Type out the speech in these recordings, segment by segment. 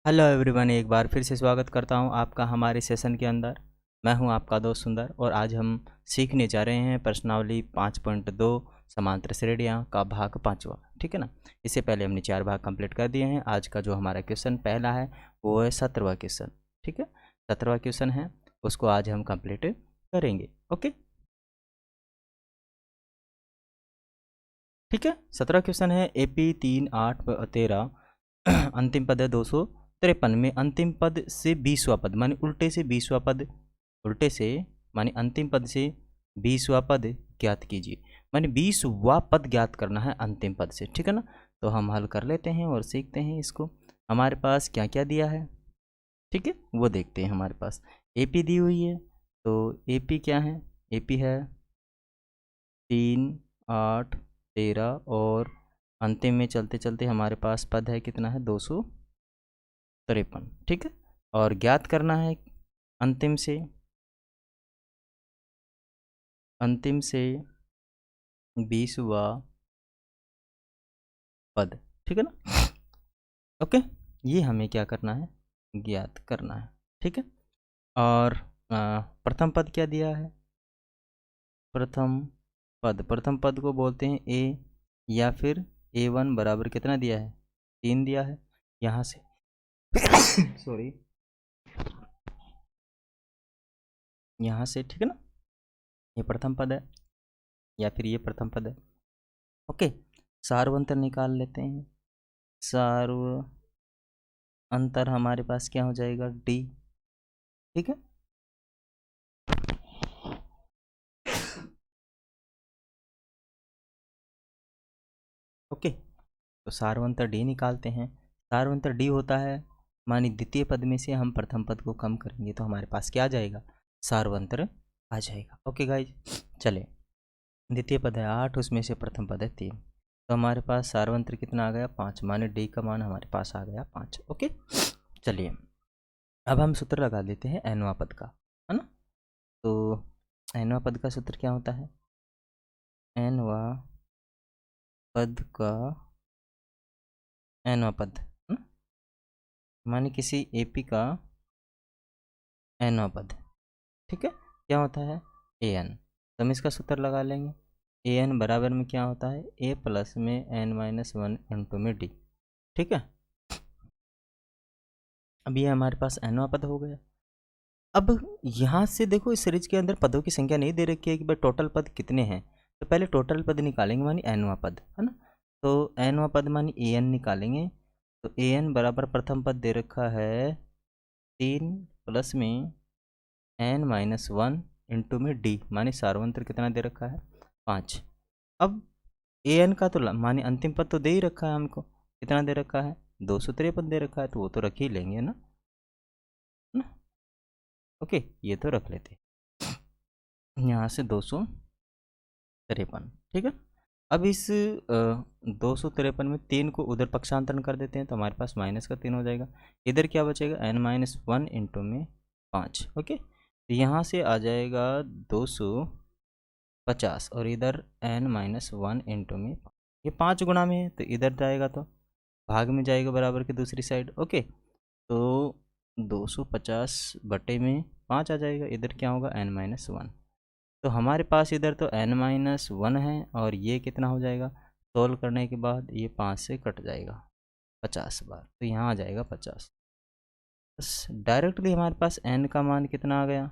Hello everyone, एक बार फिर से स्वागत करता हूं आपका हमारे सेशन के अंदर। मैं हूं आपका दोस्त सुंदर और आज हम सीखने जा रहे हैं प्रश्नावली 5.2 समांतर श्रेणियां का भाग 5वां। ठीक है ना। इससे पहले हमने 4 भाग कंप्लीट कर दिए हैं। आज का जो हमारा क्वेश्चन पहला है वो है 17वां क्वेश्चन। ठीक है, 17वां क्वेश्चन है, उसको आज हम कंप्लीट करेंगे। ओके, ठीक है। 17वां क्वेश्चन है AP 3, 8, 13 अंतिम पद है 253 में अंतिम पद से 20वां पद माने उल्टे से 20वां पद, उल्टे से माने अंतिम पद से 20वां पद ज्ञात कीजिए। माने 20वां पद ज्ञात करना है अंतिम पद से। ठीक है ना। तो हम हल कर लेते हैं और सीखते हैं इसको। हमारे पास क्या क्या दिया है, ठीक है, वो देखते हैं। हमारे पास AP दी हुई है, तो AP क्या है? AP है 3, 8, 13 और अंतिम में चलते चलते हमारे पास पद है कितना है 253। ठीक है, और ज्ञात करना है अंतिम से 20वां पद। ठीक है ना। ओके, ये हमें क्या करना है, ज्ञात करना है। ठीक है, और प्रथम पद क्या दिया है? प्रथम पद को बोलते हैं A, या फिर A1 बराबर कितना दिया है? 3 दिया है यहाँ से सॉरी, यहाँ से। ठीक है ना, ये प्रथम पद है या फिर ये प्रथम पद है। ओके, सार्वंतर निकाल लेते हैं। सार्व अंतर हमारे पास क्या हो जाएगा? D। ठीक है, ओके, तो सार्वंतर D निकालते हैं। सार्वंतर D होता है मानी द्वितीय पद में से हम प्रथम पद को कम करेंगे तो हमारे पास क्या आ जाएगा? सार्वंतर आ जाएगा। ओके गाइज, चले, द्वितीय पद है 8, उसमें से प्रथम पद है 3, तो हमारे पास सार्वंतर कितना आ गया? 5, माने D का मान हमारे पास आ गया 5। ओके, चलिए अब हम सूत्र लगा देते हैं nवां पद का, है ना। तो nवां पद का सूत्र क्या होता है? nवां पद का nवां पद, है ना, माने किसी AP का nवां पद। ठीक है, क्या होता है? an। तो हम इसका सूत्र लगा लेंगे। an बराबर में क्या होता है? A प्लस में n-1 इंटू में D। ठीक है, अब ये हमारे पास nवां पद हो गया। अब यहाँ से देखो, इस सीरीज के अंदर पदों की संख्या नहीं दे रखी है कि भाई टोटल पद कितने हैं, तो पहले टोटल पद निकालेंगे मानी nवां पद, है ना। तो nवां पद मानी an निकालेंगे। तो an बराबर प्रथम पद दे रखा है 3 प्लस में n-1 इंटू में D, मानी सार्वंत्र कितना दे रखा है? 5। अब an का तो मानी अंतिम पद तो दे ही रखा है हमको, कितना दे रखा है? 253 दे रखा है, तो वो तो रख ही लेंगे ना, है ना। ओके, ये तो रख लेते यहाँ से 253। ठीक है, अब इस 253 में 3 को उधर पक्षांतरण कर देते हैं तो हमारे पास माइनस का 3 हो जाएगा। इधर क्या बचेगा? n-1 इंटू में 5। ओके, तो यहाँ से आ जाएगा 250 और इधर n-1 इंटू में ये 5 गुना में है तो इधर जाएगा तो भाग में जाएगा बराबर के दूसरी साइड। ओके, तो 250 बटे में 5 आ जाएगा, इधर क्या होगा? n-1। तो हमारे पास इधर तो n-1 है और ये कितना हो जाएगा? सोल्व करने के बाद ये 5 से कट जाएगा 50 बार, तो यहाँ आ जाएगा 50। बस डायरेक्टली हमारे पास n का मान कितना आ गया?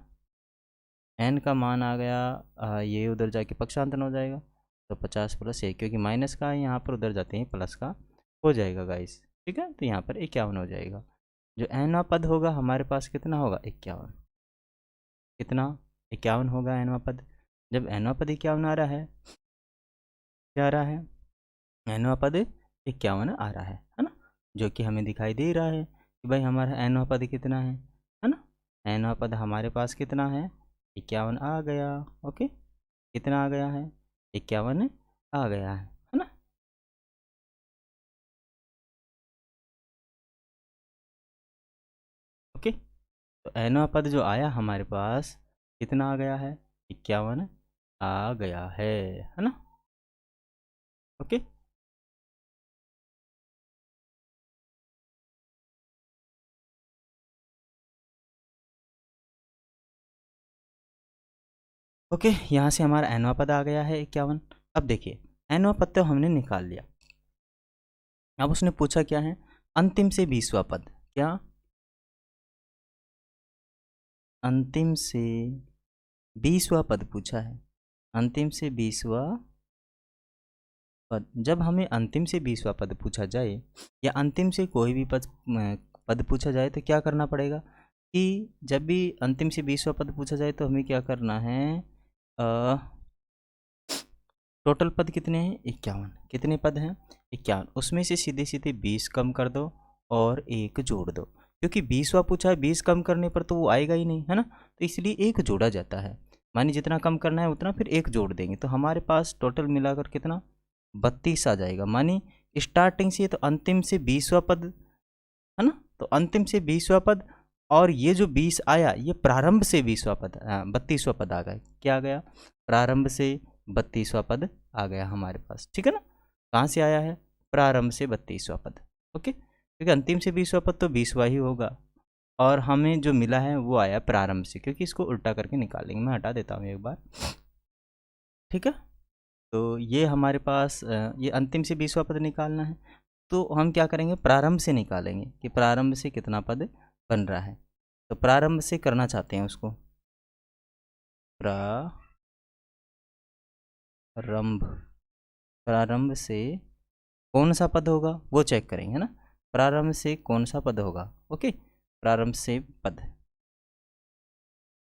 n का मान आ गया ये उधर जाके पक्षांतरण हो जाएगा तो 50 प्लस 1, क्योंकि माइनस का है यहाँ पर, उधर जाते हैं प्लस का हो जाएगा गाइस। ठीक है, तो यहाँ पर 51 हो जाएगा। जो nवां पद होगा हमारे पास कितना होगा? 51। कितना? 51 होगा nवां पद। जब nवां पद 51 आ रहा है, क्या आ रहा है? nवां पद 51 आ रहा है ना, जो कि हमें दिखाई दे रहा है कि भाई हमारा nवां पद कितना है ना। nवां पद हमारे पास कितना है? 51 आ गया। ओके, कितना आ गया है? 51 आ गया है ना। ओके, तो nवां पद जो आया हमारे पास कितना आ गया है? 51 आ गया है ना। ओके, ओके, यहाँ से हमारा nवां पद आ गया है 51। अब देखिए nवां पद तो हमने निकाल लिया। अब उसने पूछा क्या है, अंतिम से 20वां पद। क्या, अंतिम से 20वां पद पूछा है। अंतिम से 20वां पद, जब हमें अंतिम से 20वां पद पूछा जाए या अंतिम से कोई भी पद पूछा जाए तो क्या करना पड़ेगा कि जब भी अंतिम से 20वां पद पूछा जाए तो हमें क्या करना है, टोटल पद कितने हैं, 51। कितने पद हैं, 51। उसमें से सीधे सीधे 20 कम कर दो और 1 जोड़ दो, क्योंकि 20वां पूछा है, 20 कम करने पर तो वो आएगा ही नहीं, है ना, तो इसलिए 1 जोड़ा जाता है। मानिए जितना कम करना है उतना फिर 1 जोड़ देंगे, तो हमारे पास टोटल मिलाकर कितना, 32 आ जाएगा। मानिए स्टार्टिंग से तो अंतिम से 20वां पद, है ना, तो अंतिम से 20वां पद और ये जो 20 आया ये प्रारंभ से 20वां पद, 32वां पद आ गया। क्या आ गया, प्रारंभ से 32वां पद आ गया हमारे पास, ठीक है ना। कहाँ से आया है, प्रारंभ से 32वां पद। ओके, क्योंकि अंतिम से 20वां पद तो 20वां ही होगा और हमें जो मिला है वो आया प्रारंभ से, क्योंकि इसको उल्टा करके निकालेंगे। मैं हटा देता हूँ एक बार, ठीक है। तो ये हमारे पास ये अंतिम से 20वां पद निकालना है, तो हम क्या करेंगे, प्रारंभ से निकालेंगे कि प्रारंभ से कितना पद बन रहा है। तो प्रारंभ से करना चाहते हैं उसको, प्रारंभ, प्रारंभ से कौन सा पद होगा वो चेक करेंगे, है ना। प्रारंभ से कौन सा पद होगा, ओके, प्रारंभ से पद,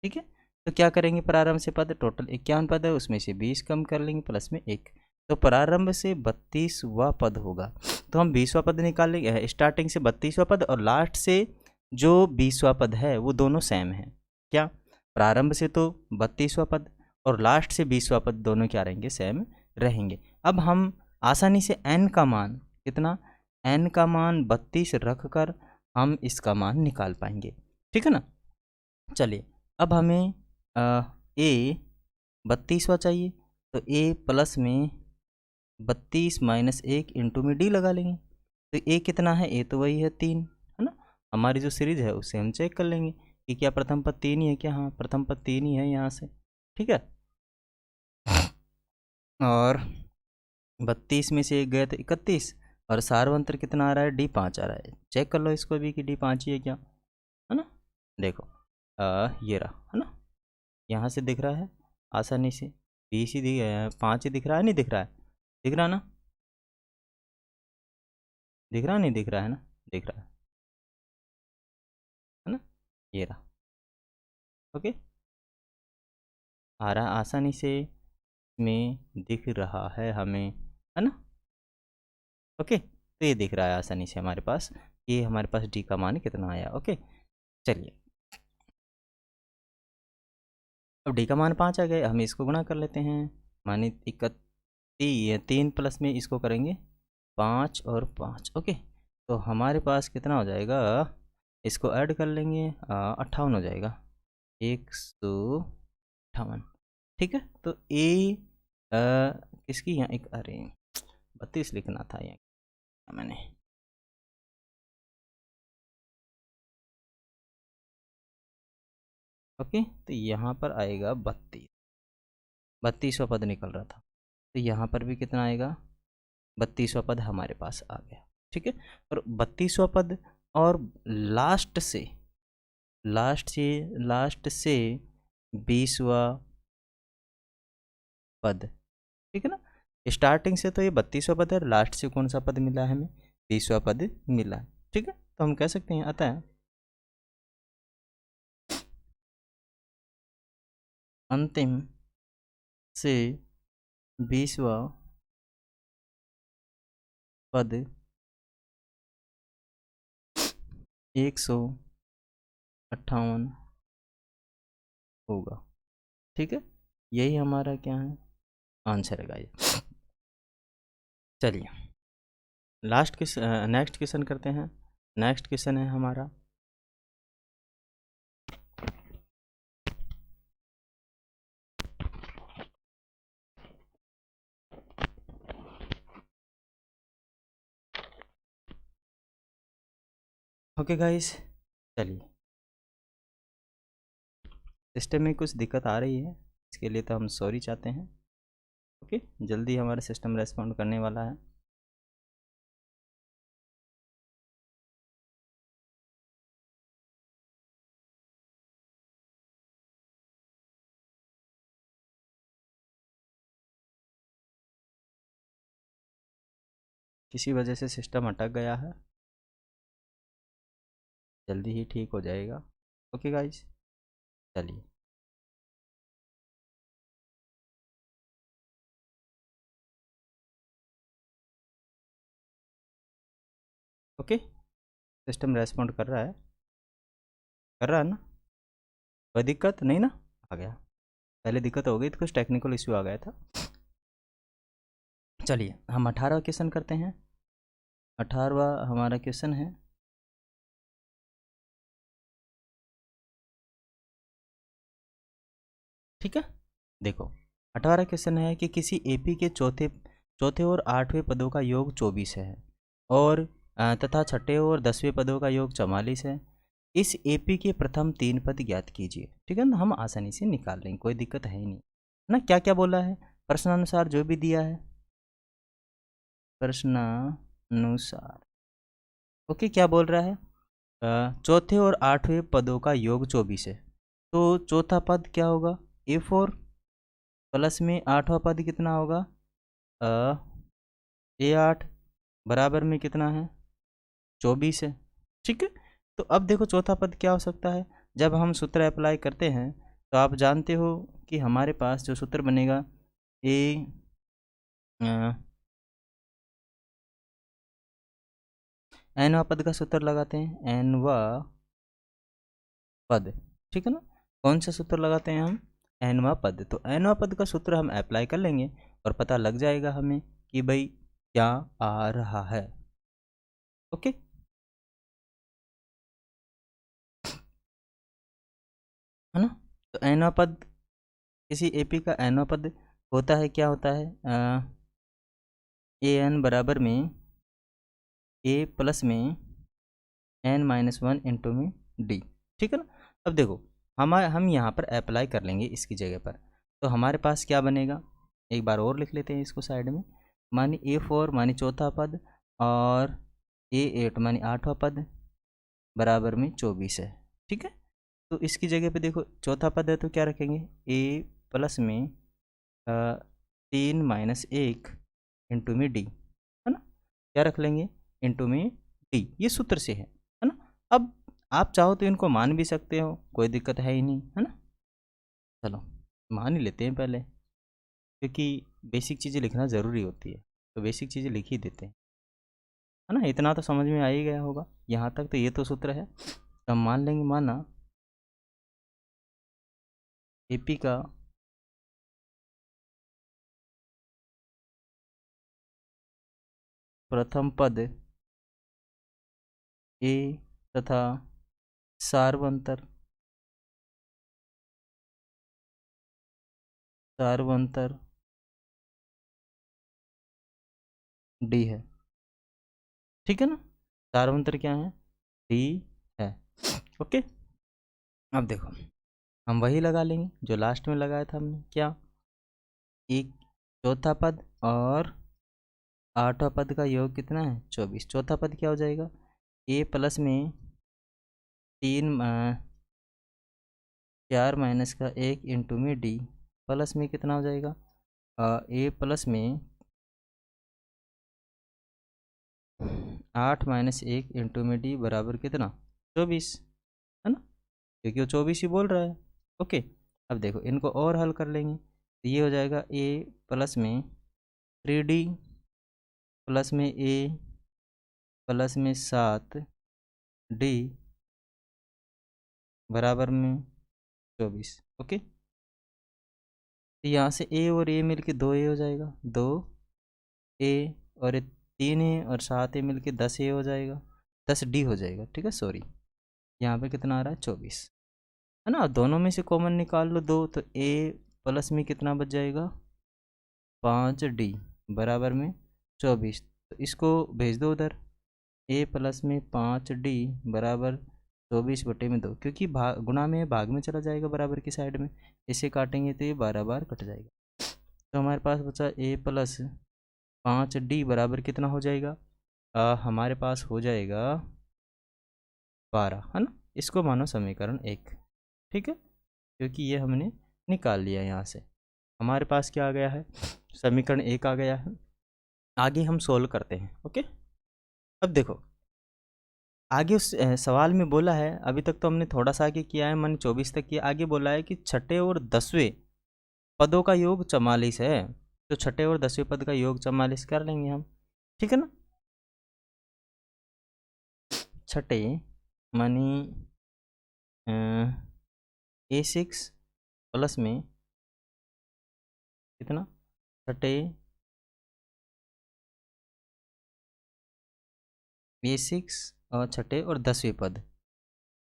ठीक है। तो क्या करेंगे, प्रारंभ से पद टोटल 51 पद है, उसमें से 20 कम कर लेंगे प्लस में 1, तो प्रारंभ से 32वां पद होगा। तो हम 20वां पद निकाल लेंगे, स्टार्टिंग से 32वां पद और लास्ट से जो 20वां पद है वो दोनों सेम है। क्या, प्रारंभ से तो 32वां पद और लास्ट से 20वां पद दोनों क्या रहेंगे, सेम रहेंगे। अब हम आसानी से n का मान कितना, n का मान 32 रख कर हम इसका मान निकाल पाएंगे, ठीक है ना। चलिए अब हमें ए 32वां चाहिए, तो ए प्लस में 32 माइनस 1 इंटू में डी लगा लेंगे। तो ए कितना है, ए तो वही है 3, है ना। हमारी जो सीरीज है उससे हम चेक कर लेंगे कि क्या प्रथम पद 3 ही है क्या, हाँ प्रथम पद 3 ही है यहाँ से, ठीक है। और 32 में से 1 गया तो 31, और सार्वंत्र कितना आ रहा है, डी 5 आ रहा है। चेक कर लो इसको भी कि डी 5 ही है क्या, है ना। देखो ये रहा, है ना, यहाँ से दिख रहा है आसानी से, 20 ही दिख 5 ही दिख रहा है, नहीं दिख रहा है, दिख रहा है ना, दिख रहा नहीं दिख रहा है ना, दिख रहा है ना, ये रहा, ओके, आ रहा आसानी से में दिख रहा है हमें, है ना, ओके। तो ये दिख रहा है आसानी से हमारे पास, ये हमारे पास डी का मान कितना आया, ओके। चलिए अब डी का मान 5 आ गया, हम इसको गुणा कर लेते हैं। माने 3 प्लस में इसको करेंगे 5 और 5, ओके। तो हमारे पास कितना हो जाएगा, इसको ऐड कर लेंगे 58 हो जाएगा, 158, ठीक है। तो ए किसकी यहाँ एक, अरे 32 लिखना था यहाँ मैंने, ओके। तो यहाँ पर आएगा 32वां पद निकल रहा था, तो यहाँ पर भी कितना आएगा, 32वां पद हमारे पास आ गया, ठीक है। और 32वां पद और लास्ट से 20वां पद, ठीक है ना। स्टार्टिंग से तो ये 32वां पद है, लास्ट से कौन सा पद मिला है हमें, 20वां पद मिला है, ठीक है। तो हम कह सकते हैं आता है अंतिम से 20वां पद 158 होगा, ठीक है। यही हमारा क्या है, आंसर है ये। चलिए लास्ट क्वेश्चन, नेक्स्ट क्वेश्चन करते हैं। नेक्स्ट क्वेश्चन है हमारा, ओके गाइस। चलिए सिस्टम में कुछ दिक्कत आ रही है, इसके लिए तो हम सॉरी चाहते हैं। ओके, जल्दी हमारा सिस्टम रेस्पॉन्ड करने वाला है। किसी वजह से सिस्टम अटक गया है, जल्दी ही ठीक हो जाएगा। ओके गाइस, चलिए। ओके, सिस्टम रेस्पॉन्ड कर रहा है ना? कोई दिक्कत नहीं ना? आ गया। पहले दिक्कत हो गई तो कुछ टेक्निकल इश्यू आ गया था। चलिए हम 18वां क्वेश्चन करते हैं। 18वां हमारा क्वेश्चन है, ठीक है। देखो 18वां क्वेश्चन है कि किसी एपी के चौथे चौथे और 8वें पदों का योग 24 है और तथा छठे और 10वें पदों का योग 44 है। इस एपी के प्रथम 3 पद ज्ञात कीजिए। ठीक है ना, हम आसानी से निकाल लेंगे, कोई दिक्कत है ही नहीं ना। क्या क्या बोला है प्रश्नानुसार जो भी दिया है, प्रश्नानुसार। ओके, क्या बोल रहा है? चौथे और 8वें पदों का योग 24 है, तो चौथा पद क्या होगा? A4 प्लस में 8वां पद कितना होगा? A8 बराबर में कितना है? 24 है। ठीक है, तो अब देखो चौथा पद क्या हो सकता है। जब हम सूत्र अप्लाई करते हैं तो आप जानते हो कि हमारे पास जो सूत्र बनेगा एनवा पद का सूत्र लगाते हैं, एनवा पद। ठीक है ना, कौन सा सूत्र लगाते हैं हम? एनवा पद। तो एनवा पद का सूत्र हम अप्लाई कर लेंगे और पता लग जाएगा हमें कि भाई क्या आ रहा है। ओके, है ना। तो एनवा पद, किसी एपी का एनवा पद होता है, क्या होता है? ए एन बराबर में ए प्लस में n-1 इंटू में डी। ठीक है ना। अब देखो हम यहाँ पर अप्लाई कर लेंगे इसकी जगह पर, तो हमारे पास क्या बनेगा? एक बार और लिख लेते हैं इसको साइड में। मानी A4 मानी चौथा पद और A8 मानी 8वां पद बराबर में 24 है। ठीक है, तो इसकी जगह पे देखो चौथा पद है तो क्या रखेंगे? A प्लस में 3-1 इंटू में डी, है ना। क्या रख लेंगे? इंटू में डी, ये सूत्र से है ना। अब आप चाहो तो इनको मान भी सकते हो, कोई दिक्कत है ही नहीं, है ना। चलो मान ही लेते हैं पहले, क्योंकि बेसिक चीज़ें लिखना ज़रूरी होती है, तो बेसिक चीज़ें लिख ही देते हैं, है ना। इतना तो समझ में आ ही गया होगा यहाँ तक, तो ये तो सूत्र है। तो हम मान लेंगे, माना एपी का प्रथम पद ए तथा सार्वंतर डी है। ठीक है ना, सार्वंतर क्या है? डी है। ओके, अब देखो हम वही लगा लेंगे जो लास्ट में लगाया था हमने, क्या? एक चौथा पद और 8वां पद का योग कितना है? 24। चौथा पद क्या हो जाएगा? ए प्लस में 4-1 इंटू में डी प्लस में कितना हो जाएगा? ए प्लस में 8-1 इंटू में डी बराबर कितना? 24, है ना, क्योंकि वो 24 ही बोल रहा है। ओके, अब देखो इनको और हल कर लेंगे, तो ये हो जाएगा ए प्लस में 3D प्लस में ए प्लस में 7D बराबर में 24। ओके, तो यहाँ से ए और ए मिलके 2A हो जाएगा, 2A और 3A और 7A मिलके 10A हो जाएगा, 10D हो जाएगा। ठीक है, सॉरी, यहाँ पे कितना आ रहा है? 24, है ना। दोनों में से कॉमन निकाल लो 2, तो A प्लस में कितना बच जाएगा? 5D बराबर में 24। तो इसको भेज दो उधर, A प्लस में 5D बराबर 24/2, क्योंकि भाग गुणा में भाग में चला जाएगा बराबर की साइड में, इसे काटेंगे तो ये 12 बार कट जाएगा। तो हमारे पास बचा a प्लस 5d बराबर कितना हो जाएगा, हमारे पास हो जाएगा 12, है ना। इसको मानो समीकरण 1, ठीक है, क्योंकि ये हमने निकाल लिया यहाँ से। हमारे पास क्या आ गया है, समीकरण 1 आ गया है। आगे हम सोल्व करते हैं। ओके, अब देखो आगे उस सवाल में बोला है, अभी तक तो हमने थोड़ा सा आगे किया है, मैंने 24 तक किया। आगे बोला है कि छठे और 10वें पदों का योग 44 है, तो छठे और 10वें पद का योग 44 कर लेंगे हम, ठीक है ना। छठे मानी A6 प्लस में कितना, छठे A6 और छठे और 10वें पद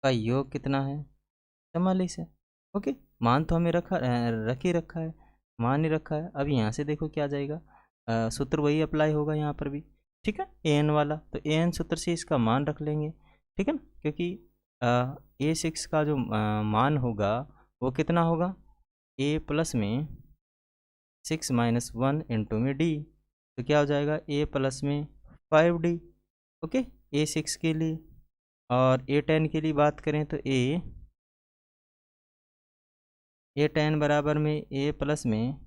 का योग कितना है, 44 है। ओके, मान तो हमें रख ही रखा है, मान ही रखा है। अब यहाँ से देखो क्या जाएगा, सूत्र वही अप्लाई होगा यहाँ पर भी, ठीक है, an वाला। तो an सूत्र से इसका मान रख लेंगे, ठीक है ना, क्योंकि A6 का जो मान होगा वो कितना होगा, a प्लस में 6 माइनस 1 इंटू में d, तो क्या हो जाएगा a प्लस में 5d। ओके, A6 के लिए। और A10 के लिए बात करें तो A10 बराबर में a प्लस में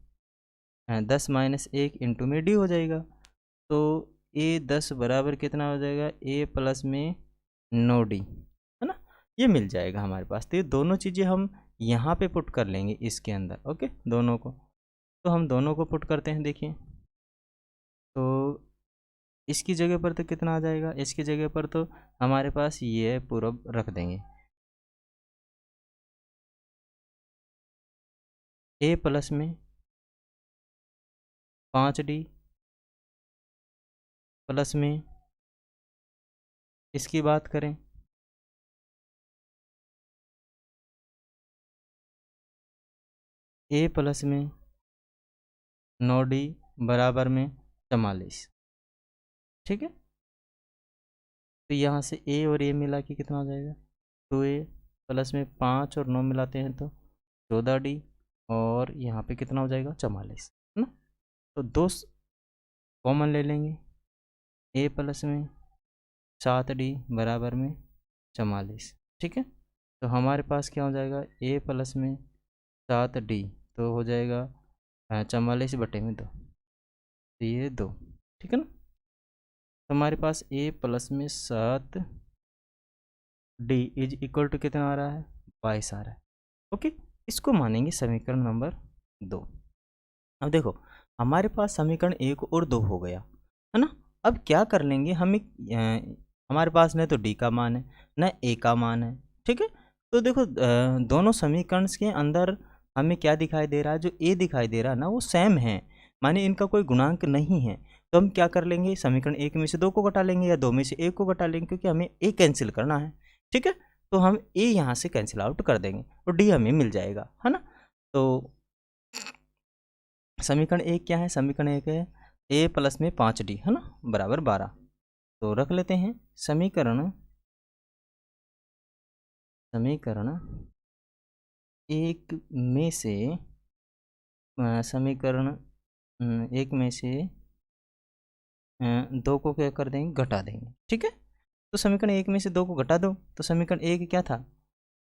10 माइनस 1 इंटू में d हो जाएगा। तो A10 बराबर कितना हो जाएगा, a प्लस में 9d, है ना, ये मिल जाएगा हमारे पास। तो ये दोनों चीज़ें हम यहाँ पे पुट कर लेंगे इसके अंदर। ओके, दोनों को, तो हम दोनों को पुट करते हैं। देखिए, तो इसकी जगह पर तो कितना आ जाएगा, इसकी जगह पर तो हमारे पास ये पूरा रख देंगे, a प्लस में 5d प्लस में, इसकी बात करें a प्लस में 9d बराबर में 44, ठीक है। तो यहाँ से a और a मिला के कितना हो जाएगा, 2a प्लस में 5 और 9 मिलाते हैं तो 14d, और यहाँ पे कितना हो जाएगा 44, है ना। तो दो कॉमन ले लेंगे, a प्लस में 7d बराबर में 44, ठीक है। तो हमारे पास क्या हो जाएगा, a प्लस में 7d तो हो जाएगा 44/2, तो ये 2, ठीक है ना। तो हमारे पास a प्लस में 7d इज इक्वल टू कितना आ रहा है, 22 आ रहा है। ओके, इसको मानेंगे समीकरण नंबर 2। अब देखो हमारे पास समीकरण 1 और 2 हो गया, है ना। अब क्या कर लेंगे हम, हमारे पास न तो d का मान है न a का मान है, ठीक है। तो देखो दोनों समीकरण के अंदर हमें क्या दिखाई दे रहा है, जो a दिखाई दे रहा है ना वो सेम है, माने इनका कोई गुणांक नहीं है। तो हम क्या कर लेंगे, समीकरण 1 में से 2 को घटा लेंगे या 2 में से 1 को घटा लेंगे, क्योंकि हमें a कैंसिल करना है, ठीक है। तो हम a यहाँ से कैंसिल आउट कर देंगे और d हमें मिल जाएगा, है ना। तो समीकरण 1 क्या है, समीकरण 1 है a प्लस में 5d, है ना, बराबर 12। तो रख लेते हैं समीकरण एक में से समीकरण 1 में से 2 को क्या कर देंगे, घटा देंगे, ठीक है। तो समीकरण 1 में से 2 को घटा दो, तो समीकरण 1 क्या था,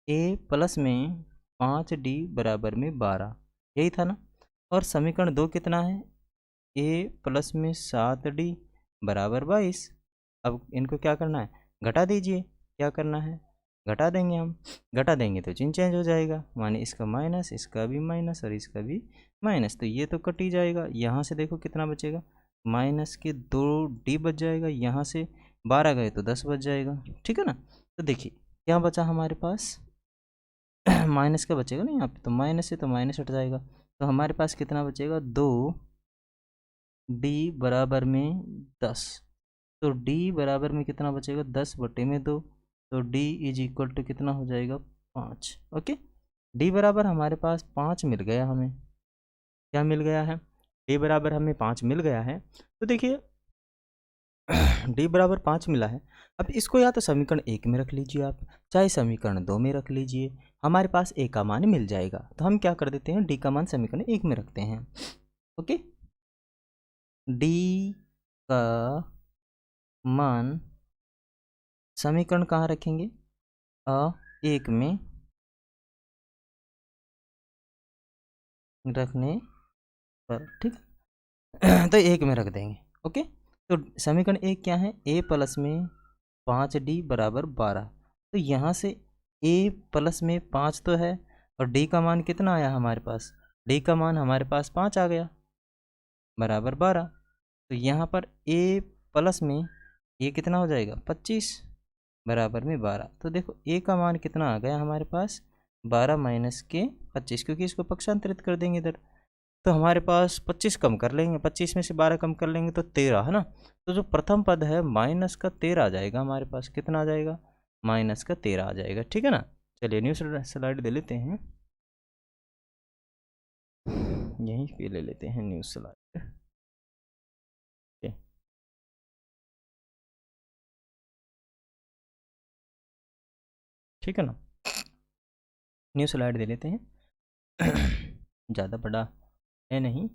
a प्लस में 5d बराबर में 12, यही था ना। और समीकरण 2 कितना है, a प्लस में 7d बराबर 22। अब इनको क्या करना है, घटा दीजिए, क्या करना है, घटा देंगे हम, घटा देंगे तो चिन्ह चेंज हो जाएगा, माने इसका माइनस, इसका भी माइनस और इसका भी माइनस, तो ये तो कट ही जाएगा। यहाँ से देखो कितना बचेगा, माइनस के 2d बच जाएगा, यहाँ से 12 गए तो 10 बच जाएगा, ठीक है ना। तो देखिए क्या बचा हमारे पास माइनस का बचेगा ना यहाँ पे, तो माइनस से तो माइनस हट जाएगा, तो हमारे पास कितना बचेगा, 2d बराबर में 10। तो d बराबर में कितना बचेगा, 10/2, तो d इज इक्वल टू कितना हो जाएगा, 5। ओके, d बराबर हमारे पास 5 मिल गया हमें, क्या मिल गया है, d बराबर हमें 5 मिल गया है। तो देखिए d बराबर 5 मिला है, अब इसको या तो समीकरण 1 में रख लीजिए आप, चाहे समीकरण 2 में रख लीजिए, हमारे पास ए का मान मिल जाएगा। तो हम क्या कर देते हैं, डी का मान समीकरण 1 में रखते हैं। ओके, डी का मान समीकरण कहाँ रखेंगे, 1 में रखने पर, ठीक तो 1 में रख देंगे। ओके, तो समीकरण 1 क्या है, a प्लस में 5d बराबर 12। तो यहाँ से a प्लस में 5 तो है, और d का मान कितना आया हमारे पास, d का मान हमारे पास 5 आ गया बराबर 12। तो यहाँ पर a प्लस में ये कितना हो जाएगा 25 बराबर में 12। तो देखो a का मान कितना आ गया हमारे पास, 12 माइनस के 25, क्योंकि इसको पक्षांतरित कर देंगे इधर। तो हमारे पास 25 कम कर लेंगे, 25 में से 12 कम कर लेंगे तो 13 है ना। तो जो प्रथम पद है माइनस का 13 आ जाएगा हमारे पास, कितना आ जाएगा, माइनस का 13 आ जाएगा, ठीक है ना। चलिए न्यू स्लाइड दे लेते हैं, यहीं पे ले लेते हैं न्यू स्लाइड। ठीक है ना, न्यू स्लाइड दे लेते हैं ज़्यादा बड़ा है नहीं,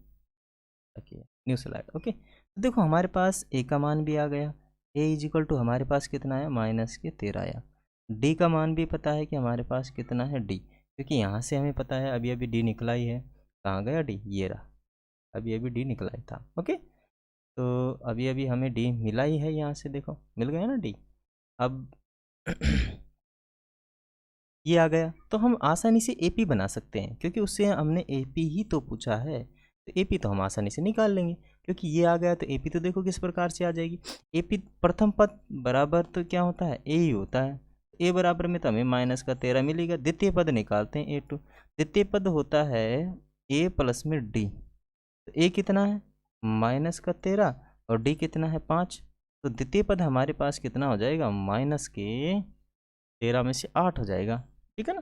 न्यू स्लाइड। ओके, तो देखो हमारे पास ए का मान भी आ गया, ए इज इक्वल टू हमारे पास कितना आया, माइनस के 13 आया। डी का मान भी पता है कि हमारे पास कितना है डी, क्योंकि यहाँ से हमें पता है अभी अभी डी निकला ही है। कहाँ गया डी, ये रहा, अभी अभी डी निकला ही था। ओके, तो अभी अभी हमें डी मिला ही है, यहाँ से देखो मिल गया ना डी। अब ये आ गया, तो हम आसानी से एपी बना सकते हैं, क्योंकि उससे हमने एपी ही तो पूछा है। तो एपी तो हम आसानी से निकाल लेंगे, क्योंकि ये आ गया। तो एपी तो देखो किस प्रकार से आ जाएगी, एपी प्रथम पद बराबर तो क्या होता है, ए ही होता है। ए बराबर में तो हमें माइनस का 13 मिलेगा। द्वितीय पद निकालते हैं A2, द्वितीय पद होता है ए प्लस में डी। तो ए कितना है, माइनस का 13, और डी कितना है 5। तो द्वितीय पद हमारे पास कितना हो जाएगा, माइनस के 13 में से 8 हो जाएगा, ठीक है ना।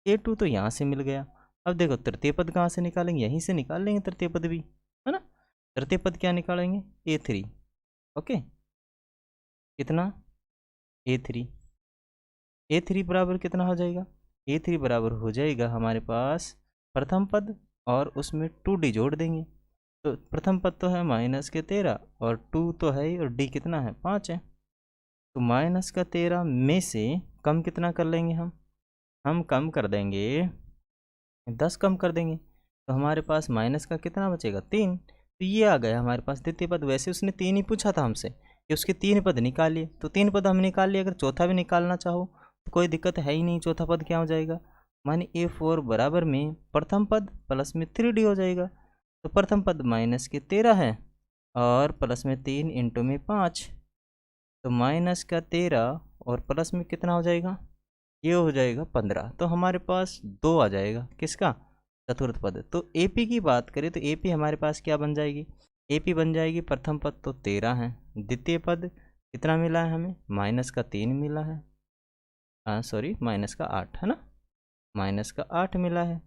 A2 तो यहाँ से मिल गया। अब देखो तृतीय पद कहाँ से निकालेंगे, यहीं से निकाल लेंगे तृतीय पद भी, है ना। तृतीय पद क्या निकालेंगे, A3। ओके, कितना, A3 बराबर कितना हो जाएगा, A3 बराबर हो जाएगा हमारे पास प्रथम पद और उसमें 2D जोड़ देंगे। तो प्रथम पद तो है माइनस के 13 और 2 तो है ही, और D कितना है 5 है। तो माइनस का 13 में से कम कितना कर लेंगे हम कम कर देंगे 10, कम कर देंगे। तो हमारे पास माइनस का कितना बचेगा 3। तो ये आ गया हमारे पास द्वितीय पद। वैसे उसने 3 ही पूछा था हमसे कि उसके 3 पद निकालिए, तो 3 पद हम निकाल लिए। अगर चौथा भी निकालना चाहो तो कोई दिक्कत है ही नहीं। चौथा पद क्या हो जाएगा, माने A4 बराबर में प्रथम पद प्लस में 3D हो जाएगा। तो प्रथम पद माइनस के 13 है और प्लस में 3 इंटू में 5, तो माइनस का 13 और प्लस में कितना हो जाएगा, ये हो जाएगा 15। तो हमारे पास 2 आ जाएगा, किसका, चतुर्थ पद। तो एपी की बात करें तो एपी हमारे पास क्या बन जाएगी, एपी बन जाएगी प्रथम पद तो 13 है, द्वितीय पद कितना मिला है हमें, माइनस का 3 मिला है, सॉरी माइनस का 8 है ना, माइनस का 8 मिला है।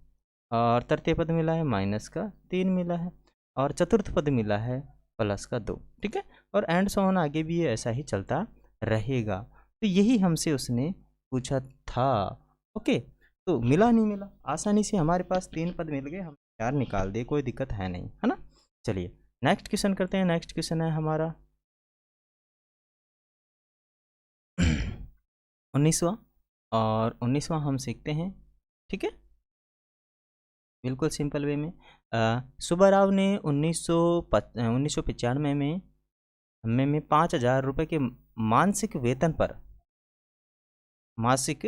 और तृतीय पद मिला है माइनस का 3 मिला है, और चतुर्थ पद मिला है प्लस का 2, ठीक है। और एंड सो ऑन आगे भी ये ऐसा ही चलता रहेगा। तो यही हमसे उसने पूछा था। ओके, तो मिला नहीं मिला, आसानी से हमारे पास 3 पद मिल गए, हम 4 निकाल दिए, कोई दिक्कत है नहीं, है ना। चलिए नेक्स्ट क्वेश्चन करते हैं। नेक्स्ट क्वेश्चन है हमारा 19वां, और 19वां हम सीखते हैं, ठीक है, बिल्कुल सिंपल वे में। सुब्बाराव ने 1995 में 5,000 रुपये के मासिक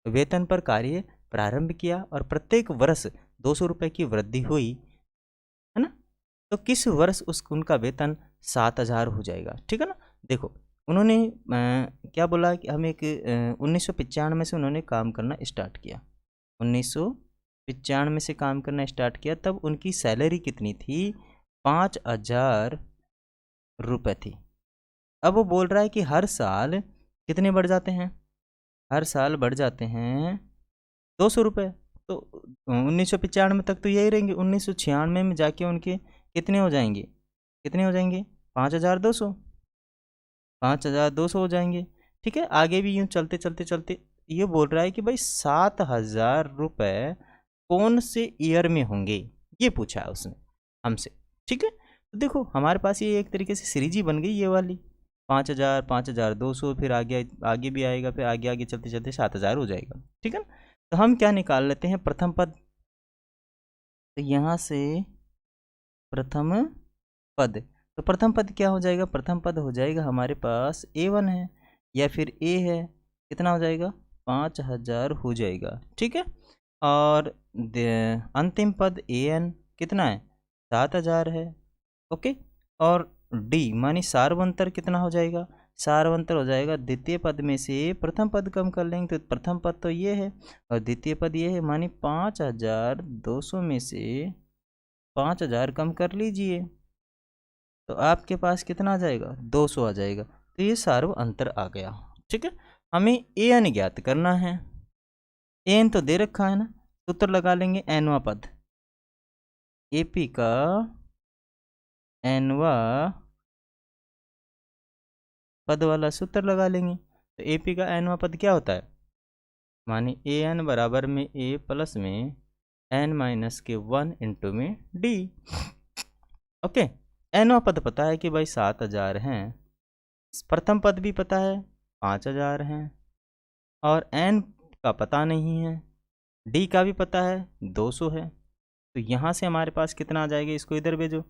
वेतन पर कार्य प्रारंभ किया और प्रत्येक वर्ष 200 रुपये की वृद्धि हुई, है ना। तो किस वर्ष उनका वेतन 7,000 हो जाएगा, ठीक है ना। देखो उन्होंने क्या बोला कि हम एक 1995 से उन्होंने काम करना स्टार्ट किया, 1995 से काम करना स्टार्ट किया, तब उनकी सैलरी कितनी थी, 5,000 रुपये थी। अब वो बोल रहा है कि हर साल कितने बढ़ जाते हैं, हर साल बढ़ जाते हैं 200 रुपये। तो 1995 तक तो यही रहेंगे, 1996 में जाके उनके कितने हो जाएंगे 5,200, 5200 हो जाएंगे। ठीक है, आगे भी यूँ चलते चलते चलते ये बोल रहा है कि भाई 7000 रुपये कौन से ईयर में होंगे, ये पूछा है उसने हमसे। ठीक है, तो देखो हमारे पास ये एक तरीके से सीरीज ही बन गई ये वाली, 5000 5200, फिर आगे आगे भी आएगा, फिर आगे आगे चलते चलते 7000 हो जाएगा। ठीक है ना, तो हम क्या निकाल लेते हैं, प्रथम पद। तो यहाँ से प्रथम पद, तो प्रथम पद क्या हो जाएगा, प्रथम पद हो जाएगा हमारे पास A1 है या फिर A है, कितना हो जाएगा 5000 हो जाएगा। ठीक है, और अंतिम पद AN कितना है 7000 है। ओके, और D मानी सार्वंतर कितना हो जाएगा, सार्वंतर हो जाएगा द्वितीय पद में से प्रथम पद कम कर लेंगे तो प्रथम पद तो ये है और द्वितीय पद ये है, मानी 5200 में से 5000 कम कर लीजिए तो आपके पास कितना आ जाएगा 200 आ जाएगा। तो ये सार्व अंतर आ गया। ठीक है, हमें AN ज्ञात करना है, AN तो दे रखा है ना, सूत्र लगा लेंगे nवां पद, AP का nवां पद वाला सूत्र लगा लेंगे। तो AP का nवां पद क्या होता है, माने AN बराबर में A प्लस में n माइनस के 1 इंटू में D। ओके, nवां पद पता है कि भाई 7000 हैं, प्रथम पद भी पता है 5000 हैं, और n का पता नहीं है, D का भी पता है 200 है। तो यहाँ से हमारे पास कितना आ जाएगा, इसको इधर भेजो,